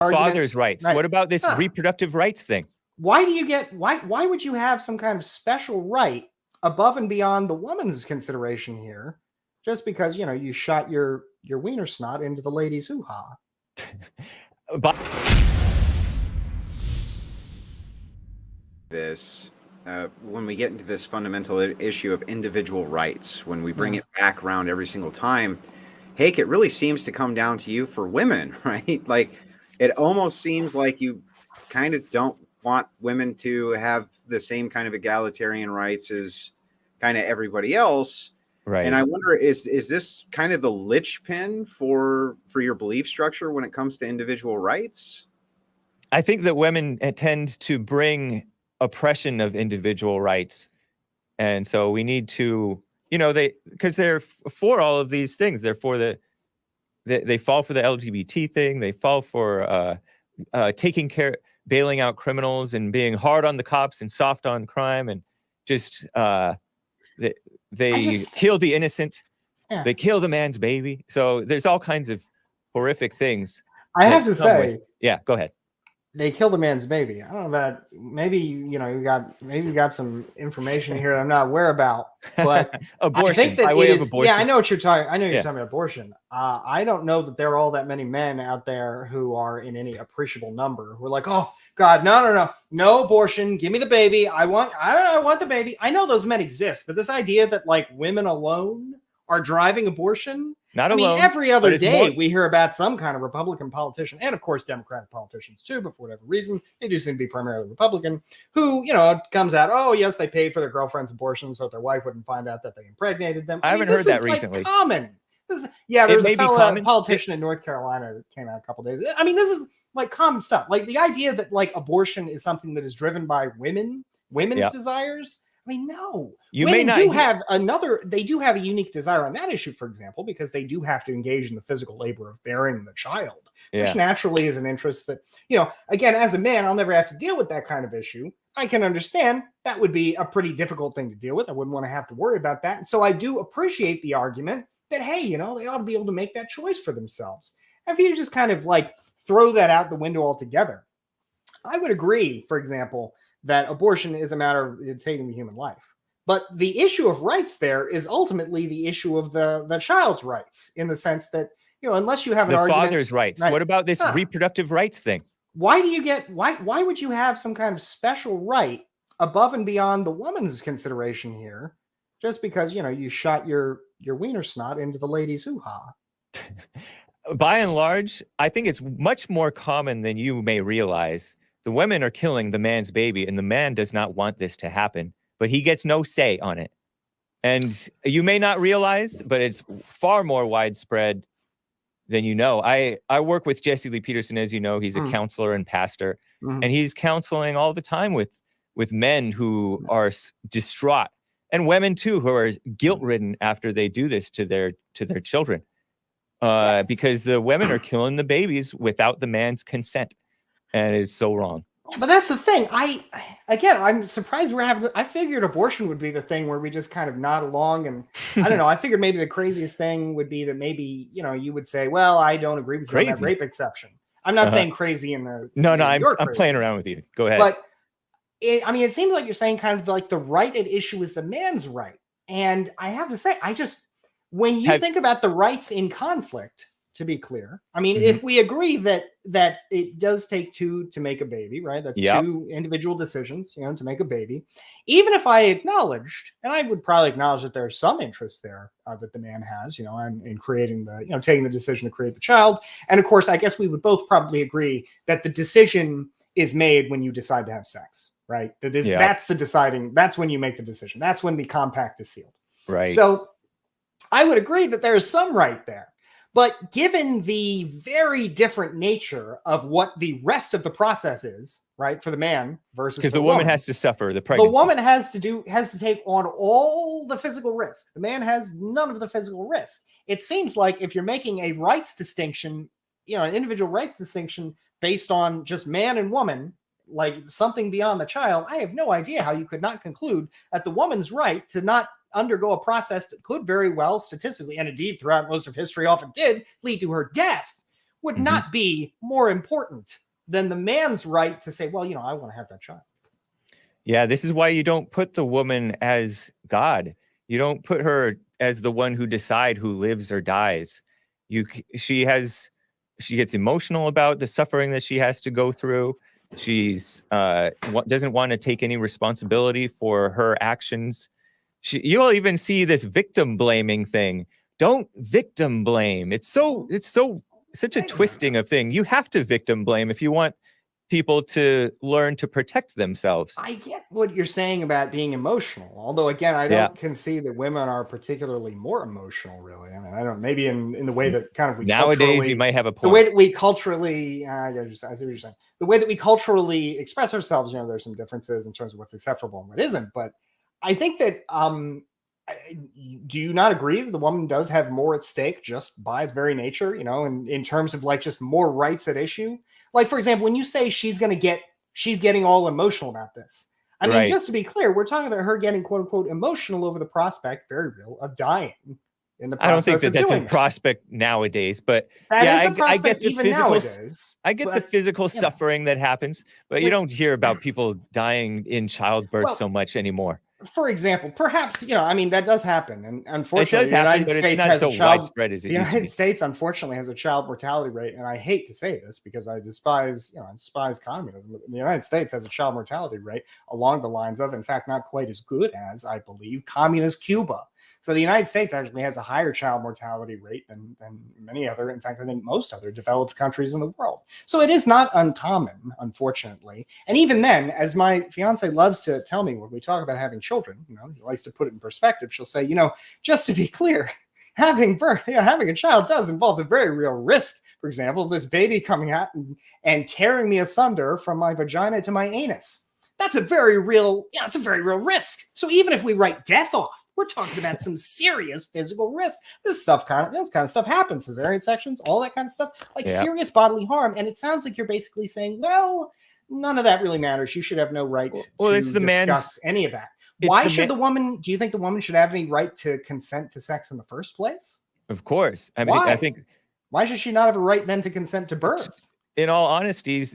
Father's rights. Right. What about this reproductive rights thing? Why would you have some kind of special right above and beyond the woman's consideration here, just because, you know, you shot your wiener snot into the lady's hoo-ha? When we get into this fundamental issue of individual rights, when we bring it back around every single time, Hake, it really seems to come down to you for women, right? Like, it almost seems like you kind of don't want women to have the same kind of egalitarian rights as kind of everybody else. Right. And I wonder, is this kind of the linchpin for your belief structure when it comes to individual rights? I think that women tend to bring oppression of individual rights. And so we need to, you know, because they're for all of these things. They're for they fall for the LGBT thing. They fall for bailing out criminals and being hard on the cops and soft on crime, and just they kill the innocent. Yeah. They kill the man's baby. So there's all kinds of horrific things. I have to say, yeah, go ahead. They killed the man's baby. I don't know about, maybe, you know, you got some information here I'm not aware about, but abortion. I think that abortion. Yeah, I know what you're talking. I know you're talking about abortion. I don't know that there are all that many men out there who are in any appreciable number who are like, oh God, no abortion. Give me the baby. I want the baby. I know those men exist, but this idea that like women alone are driving abortion. Not alone. I mean, every other day we hear about some kind of Republican politician, and of course Democratic politicians too, but for whatever reason, they do seem to be primarily Republican, who, you know, comes out, oh yes, they paid for their girlfriend's abortion so that their wife wouldn't find out that they impregnated them. I haven't heard that recently. Like common. There's a fellow politician in North Carolina that came out a couple days. I mean, this is like common stuff. Like the idea that like abortion is something that is driven by women's desires. I mean, no. Women do have a unique desire on that issue, for example, because they do have to engage in the physical labor of bearing the child, which naturally is an interest that, you know, again, as a man, I'll never have to deal with that kind of issue. I can understand that would be a pretty difficult thing to deal with. I wouldn't want to have to worry about that. And so I do appreciate the argument that, hey, you know, they ought to be able to make that choice for themselves. And if you just kind of like throw that out the window altogether, I would agree, for example, that abortion is a matter of taking human life. But the issue of rights there is ultimately the issue of the child's rights, in the sense that, you know, unless you have an argument, father's rights. Right. What about this reproductive rights thing? Why would you have some kind of special right above and beyond the woman's consideration here, just because, you know, you shot your wiener snot into the lady's hoo-ha? By and large, I think it's much more common than you may realize. The women are killing the man's baby, and the man does not want this to happen, but he gets no say on it. And you may not realize, but it's far more widespread than you know. I work with Jesse Lee Peterson, as you know. He's a counselor and pastor, and he's counseling all the time with men who are distraught, and women too, who are guilt-ridden after they do this to their children, because the women are killing the babies without the man's consent. And it's so wrong. But that's the thing. I'm surprised I figured abortion would be the thing where we just kind of nod along. And I don't know. I figured maybe the craziest thing would be that maybe, you know, you would say, well, I don't agree with you on that rape exception. I'm not saying crazy in the... No, I'm playing around with you. Go ahead. But it seems like you're saying kind of like the right at issue is the man's right. And I have to say, when you think about the rights in conflict, to be clear, I mean, if we agree that it does take two to make a baby, right? That's two individual decisions, you know, to make a baby. Even if I acknowledged, and I would probably acknowledge that there's some interest there that the man has, you know, in creating taking the decision to create the child. And of course, I guess we would both probably agree that the decision is made when you decide to have sex, right? That's the deciding. That's when you make the decision. That's when the compact is sealed. Right. So I would agree that there is some right there. But given the very different nature of what the rest of the process is, right, for the man versus because the woman has to suffer the pregnancy. The woman has to take on all the physical risk. The man has none of the physical risk. It seems like if you're making a rights distinction, you know, an individual rights distinction based on just man and woman, like something beyond the child, I have no idea how you could not conclude that the woman's right to not undergo a process that could very well statistically, and indeed throughout most of history often did, lead to her death, would not be more important than the man's right to say, well, I want to have that child. Yeah, this is why you don't put the woman as God. You don't put her as the one who decide who lives or dies. She gets emotional about the suffering that she has to go through. She's doesn't want to take any responsibility for her actions. You'll even see this victim blaming thing. Don't victim blame. It's such a twisting of thing. You have to victim blame if you want people to learn to protect themselves. I get what you're saying about being emotional, although again, I don't concede that women are particularly more emotional, really. I mean, I don't, maybe in the way that kind of nowadays you might have a point. The way that we culturally, I see what you're saying. The way that we culturally express ourselves, there's some differences in terms of what's acceptable and what isn't. But I think that, do you not agree that the woman does have more at stake just by its very nature, in terms of like just more rights at issue? Like, for example, when you say she's getting all emotional about this. I mean, just to be clear, we're talking about her getting quote unquote emotional over the prospect, very real, of dying in the process. I don't think that's a prospect nowadays, but I get the physical suffering that happens, but you don't hear about people dying in childbirth so much anymore. For example, perhaps, that does happen. And unfortunately, it does happen, but it's not so widespread as it used to be. The United States, unfortunately, has a child mortality rate. And I hate to say this because I despise communism. The United States has a child mortality rate along the lines of, in fact, not quite as good as, I believe, communist Cuba. So the United States actually has a higher child mortality rate than many other, in fact, I think most other developed countries in the world. So it is not uncommon, unfortunately. And even then, as my fiance loves to tell me when we talk about having children, he likes to put it in perspective. She'll say, just to be clear, having a child does involve a very real risk. For example, this baby coming out and tearing me asunder from my vagina to my anus. That's a very real, it's a very real risk. So even if we write death off, we're talking about some serious physical risk. This kind of stuff happens. Cesarean sections, all that kind of stuff, serious bodily harm. And it sounds like you're basically saying, well, none of that really matters. You should have no right to discuss any of that. Why should the woman? Do you think the woman should have any right to consent to sex in the first place? Of course. I think. Why should she not have a right then to consent to birth? In all honesty,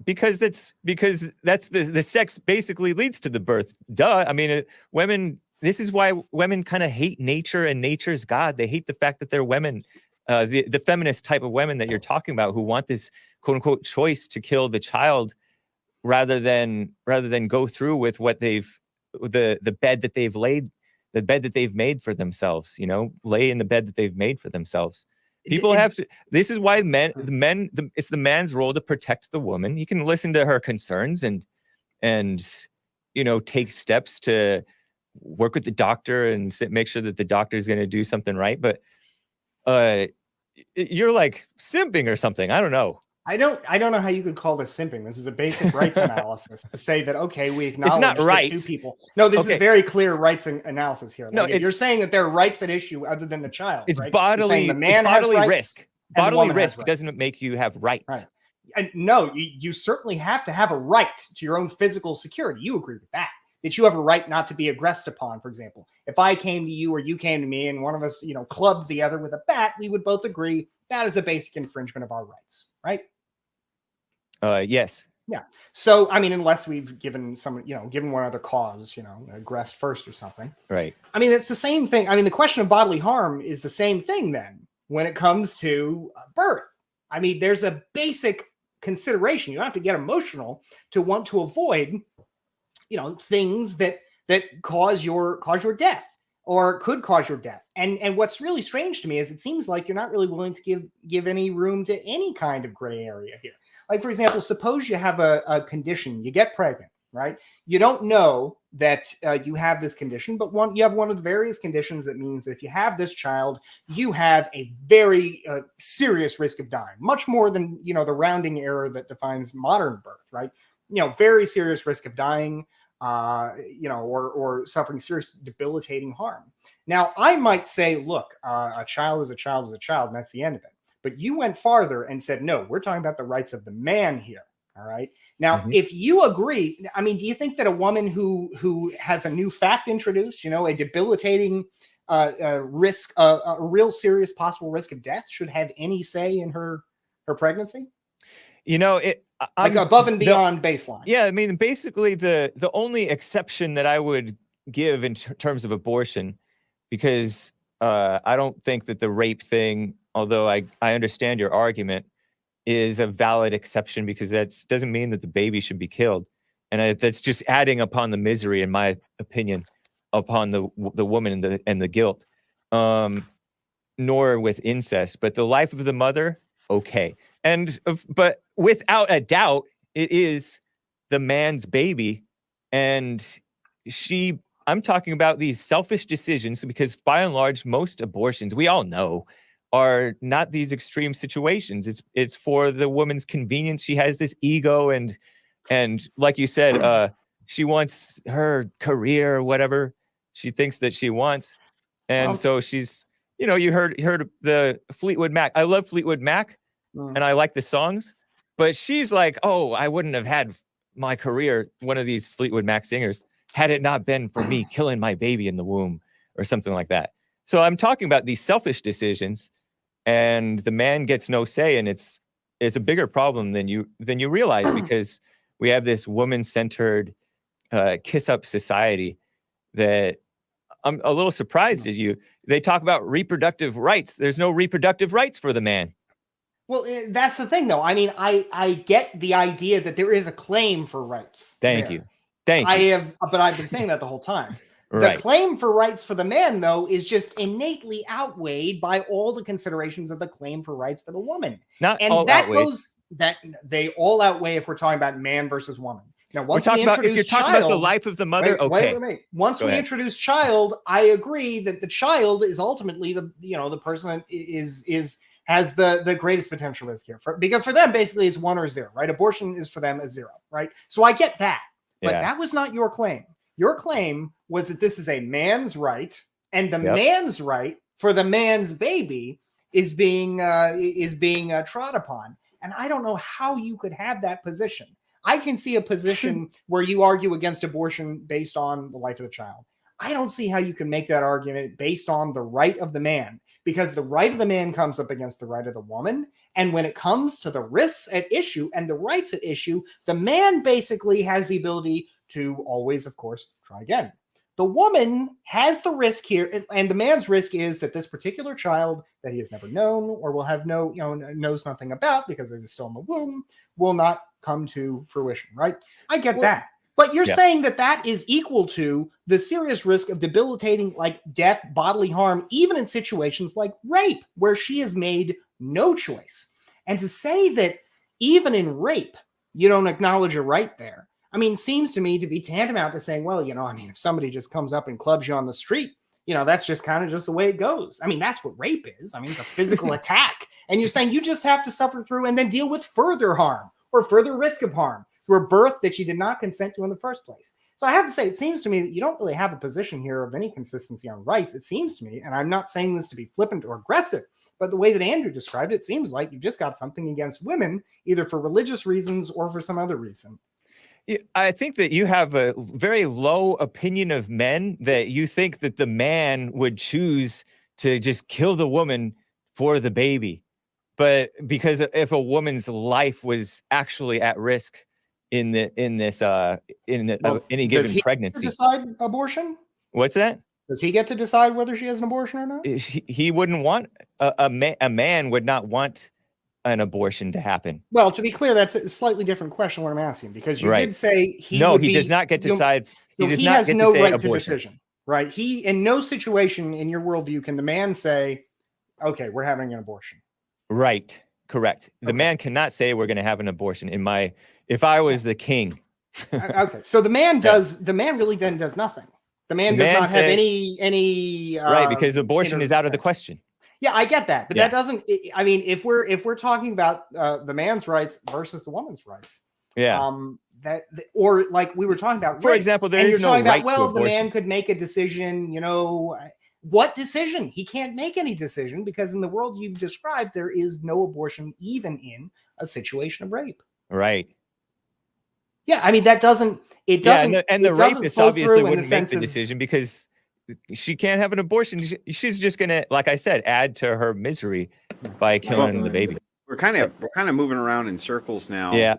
because that's the sex basically leads to the birth. Duh. I mean, women. This is why women kind of hate nature and nature's God. They hate the fact that they're women, the feminist type of women that you're talking about, who want this quote unquote choice to kill the child rather than go through with what the bed that they've laid, the bed that they've made for themselves. Lay in the bed that they've made for themselves. People have to. This is why it's the man's role to protect the woman. You can listen to her concerns and take steps to work with the doctor and make sure that the doctor is going to do something right. But you're like simping or something. I don't know. I don't know how you could call this simping. This is a basic rights analysis to say that, okay, we acknowledge it's not right. Two people. No, this is very clear rights analysis here. No, you're saying that there are rights at issue other than the child. It's right? bodily, the man it's bodily has risk. Bodily risk doesn't make you have rights. Right. And no, you certainly have to have a right to your own physical security. You agree with that. That you have a right not to be aggressed upon, for example. If I came to you or you came to me and one of us, clubbed the other with a bat, we would both agree that is a basic infringement of our rights, right? Yes. Yeah. So, I mean, unless we've given given one other cause, aggressed first or something. Right. I mean, it's the same thing. I mean, the question of bodily harm is the same thing then when it comes to birth. I mean, there's a basic consideration. You don't have to get emotional to want to avoid things that cause your death or could cause your death. And what's really strange to me is it seems like you're not really willing to give any room to any kind of gray area here. Like, for example, suppose you have a condition, you get pregnant, right? You don't know that you have this condition, but you have one of the various conditions that means that if you have this child, you have a very serious risk of dying, much more than, the rounding error that defines modern birth, right? Very serious risk of dying, or suffering serious debilitating harm. Now, I might say, look, a child is a child is a child, and that's the end of it. But you went farther and said, no, we're talking about the rights of the man here. All right. Now, if you agree, I mean, do you think that a woman who has a new fact introduced, a debilitating risk, a real serious possible risk of death should have any say in her her pregnancy? You know, Like above and beyond baseline. Yeah, like above and beyond baseline. Yeah, I mean, basically the only exception that I would give in terms of abortion, because I don't think that the rape thing, although I understand your argument, is a valid exception, because that doesn't mean that the baby should be killed, and that's just adding upon the misery, in my opinion, upon the woman and the guilt. Nor with incest, but the life of the mother, okay. But without a doubt, it is the man's baby. And I'm talking about these selfish decisions, because by and large, most abortions, we all know, are not these extreme situations. It's for the woman's convenience. She has this ego, and like you said, she wants her career or whatever she thinks that she wants. And so she's, you heard the Fleetwood Mac. I love Fleetwood Mac, and I like the songs, but she's like, oh, I wouldn't have had my career, one of these Fleetwood Mac singers, had it not been for me killing my baby in the womb, or something like that. So I'm talking about these selfish decisions, and the man gets no say, and it's a bigger problem than you realize, because we have this woman-centered kiss-up society that I'm a little surprised at you. They talk about reproductive rights. There's no reproductive rights for the man. Well, that's the thing, though. I mean, I get the idea that there is a claim for rights. Thank you. But I've been saying that the whole time. Right. The claim for rights for the man, though, is just innately outweighed by all the considerations of the claim for rights for the woman. That they all outweigh if we're talking about man versus woman. Now, if you're talking about the life of the mother, wait. Once we introduce child, I agree that the child is ultimately the person that has the greatest potential risk here. Because for them, basically, it's 1 or 0, right? Abortion is for them a 0, right? So I get that, but that was not your claim. Your claim was that this is a man's right, and the man's right for the man's baby is being trod upon. And I don't know how you could have that position. I can see a position where you argue against abortion based on the life of the child. I don't see how you can make that argument based on the right of the man, because the right of the man comes up against the right of the woman. And when it comes to the risks at issue and the rights at issue, the man basically has the ability to always, of course, try again. The woman has the risk here, and the man's risk is that this particular child that he has never known or will have knows nothing about because it is still in the womb will not come to fruition, right? I get that. But you're saying that is equal to the serious risk of debilitating, like death, bodily harm, even in situations like rape, where she has made no choice. And to say that even in rape, you don't acknowledge a right there, I mean, seems to me to be tantamount to saying, well, if somebody just comes up and clubs you on the street, that's just kind of just the way it goes. I mean, that's what rape is. I mean, it's a physical attack. And you're saying you just have to suffer through and then deal with further harm or further risk of harm through a birth that you did not consent to in the first place. So I have to say, it seems to me that you don't really have a position here of any consistency on rights. It seems to me, and I'm not saying this to be flippant or aggressive, but the way that Andrew described it seems like you've just got something against women, either for religious reasons or for some other reason. I think that you have a very low opinion of men, that you think that the man would choose to just kill the woman for the baby. But because if a woman's life was actually at risk in any given pregnancy, decide abortion? What's that? Does he get to decide whether she has an abortion or not? He wouldn't want a man would not want an abortion to happen. Well, to be clear, that's a slightly different question what I'm asking, because you did say he does not get to decide. He has no right to decision, right? He, in no situation in your worldview can the man say, okay, we're having an abortion. Right. Correct. The man cannot say we're going to have an abortion. If I was the king. Okay. So the man really then does nothing. The man does not have any right, because abortion is out of the question. Yeah, I get that, but that doesn't. I mean, if we're talking about the man's rights versus the woman's rights, or like we were talking about, for example, there is no right to abortion. The man could make a decision. What decision? He can't make any decision, because in the world you've described, there is no abortion, even in a situation of rape. Right. Yeah, I mean that doesn't. It doesn't. Yeah, and the rapist obviously wouldn't make the decision because she can't have an abortion. She's just gonna, like I said, add to her misery by killing the baby. We're We're kind of moving around in circles now. Yeah.